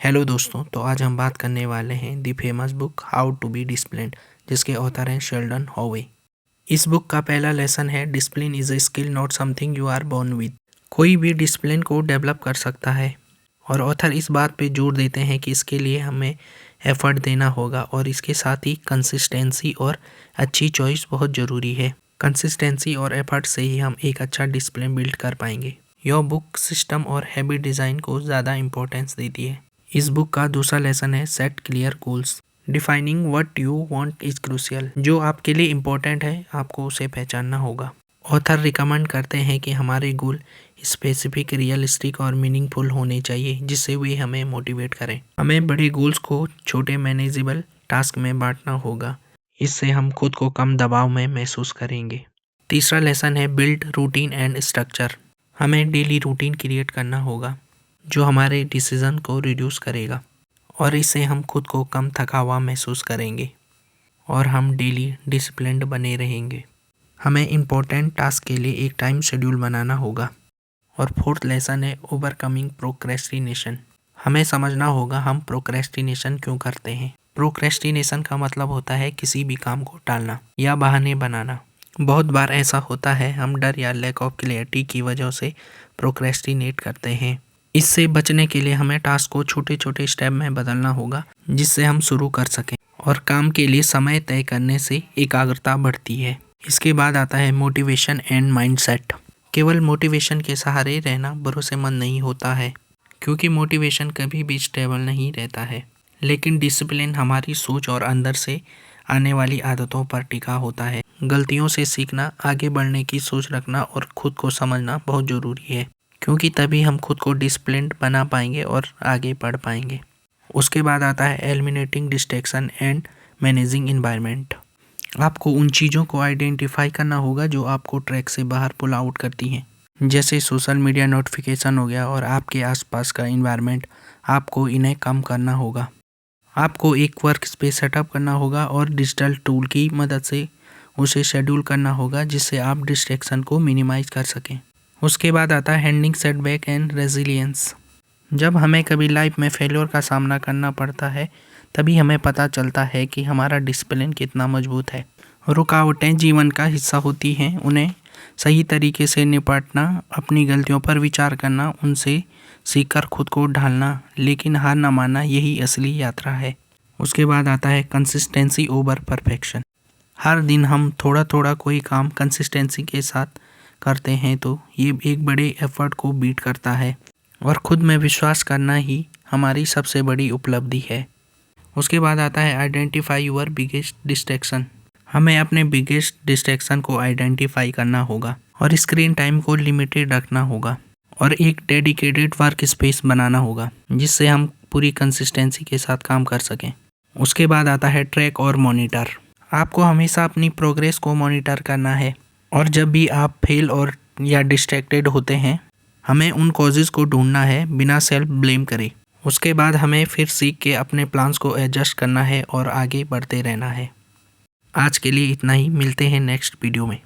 Hello दोस्तों, तो आज हम बात करने वाले हैं the famous book how to be disciplined, जिसके ऑथर हैं शेल्डन होवे। इस बुक का पहला लेसन है discipline is a skill not something you are born with. कोई भी डिसिप्लिन को डेवलप कर सकता है और ऑथर इस बात पे जोर देते हैं कि इसके लिए हमें एफर्ट देना होगा और इसके साथ ही कंसिस्टेंसी और अच्छी चॉइस बहुत ज़रूरी है। कंसिस्टेंसी और एफर्ट से ही हम एक अच्छा डिसिप्लिन बिल्ड कर पाएंगे। यह बुक सिस्टम और हैबिट डिज़ाइन को ज़्यादा इंपॉर्टेंस देती है। इस बुक का दूसरा लेसन है set clear goals. Defining what you want is crucial. जो आपके लिए इम्पोर्टेंट है आपको उसे पहचानना होगा। ऑथर रिकमेंड करते हैं कि हमारे गोल स्पेसिफिक, रियलिस्टिक और मीनिंगफुल होने चाहिए, जिससे वे हमें मोटिवेट करें। हमें बड़े गोल्स को छोटे मैनेजेबल टास्क में बांटना होगा। इससे हम खुद को कम दबाव में महसूस करेंगे। तीसरा लेसन है बिल्ड रूटीन एंड स्ट्रक्चर। हमें डेली रूटीन क्रिएट करना होगा जो हमारे डिसीज़न को रिड्यूस करेगा और इससे हम खुद को कम थका हुआ महसूस करेंगे और हम डेली डिसिप्लिन्ड बने रहेंगे। हमें इम्पोर्टेंट टास्क के लिए एक टाइम शेड्यूल बनाना होगा। और फोर्थ लेसन है ओवरकमिंग प्रोक्रेस्टिनेशन। हमें समझना होगा हम प्रोक्रेस्टिनेशन क्यों करते हैं। प्रोक्रेस्टिनेशन का मतलब होता है किसी भी काम को टालना या बहाने बनाना। बहुत बार ऐसा होता है हम डर या लैक ऑफ क्लैरिटी की वजह से प्रोक्रेस्टिनेट करते हैं। इससे बचने के लिए हमें टास्क को छोटे छोटे स्टेप में बदलना होगा जिससे हम शुरू कर सकें और काम के लिए समय तय करने से एकाग्रता बढ़ती है। इसके बाद आता है मोटिवेशन एंड माइंडसेट। केवल मोटिवेशन के सहारे रहना भरोसेमंद नहीं होता है, क्योंकि मोटिवेशन कभी भी स्टेबल नहीं रहता है, लेकिन डिसिप्लिन हमारी सोच और अंदर से आने वाली आदतों पर टिका होता है। गलतियों से सीखना, आगे बढ़ने की सोच रखना और खुद को समझना बहुत ज़रूरी है, क्योंकि तभी हम खुद को डिसिप्लिन्ड बना पाएंगे और आगे बढ़ पाएंगे। उसके बाद आता है eliminating distraction and managing environment. आपको उन चीज़ों को आइडेंटिफाई करना होगा जो आपको ट्रैक से बाहर पुल आउट करती हैं, जैसे सोशल मीडिया नोटिफिकेशन हो गया और आपके आसपास का एनवायरनमेंट। आपको इन्हें कम करना होगा। आपको एक वर्क स्पेस सेटअप करना होगा और डिजिटल टूल की मदद से उसे शेड्यूल करना होगा जिससे आप डिस्ट्रैक्शन को मिनिमाइज कर सकें। उसके बाद आता है हैंडलिंग सेटबैक एंड रेजिलियंस। जब हमें कभी लाइफ में फेलियर का सामना करना पड़ता है तभी हमें पता चलता है कि हमारा डिसिप्लिन कितना मजबूत है। रुकावटें जीवन का हिस्सा होती हैं, उन्हें सही तरीके से निपटना, अपनी गलतियों पर विचार करना, उनसे सीखकर खुद को ढालना, लेकिन हार न मानना, यही असली यात्रा है। उसके बाद आता है कंसिस्टेंसी ओवर परफेक्शन। हर दिन हम थोड़ा थोड़ा कोई काम कंसिस्टेंसी के साथ करते हैं तो ये एक बड़े एफर्ट को बीट करता है और खुद में विश्वास करना ही हमारी सबसे बड़ी उपलब्धि है। उसके बाद आता है आइडेंटिफाई यूर बिगेस्ट डिस्ट्रैक्शन। हमें अपने बिगेस्ट डिस्ट्रैक्शन को आइडेंटिफाई करना होगा और स्क्रीन टाइम को लिमिटेड रखना होगा और एक डेडिकेटेड वर्क स्पेस बनाना होगा जिससे हम पूरी कंसिस्टेंसी के साथ काम कर सकें। उसके बाद आता है ट्रैक और मॉनिटर। आपको हमेशा अपनी प्रोग्रेस को मॉनिटर करना है और जब भी आप फेल और या डिस्ट्रैक्टेड होते हैं हमें उन कॉजेज़ को ढूंढना है बिना सेल्फ ब्लेम करे। उसके बाद हमें फिर सीख के अपने प्लान्स को एडजस्ट करना है और आगे बढ़ते रहना है। आज के लिए इतना ही, मिलते हैं नेक्स्ट वीडियो में।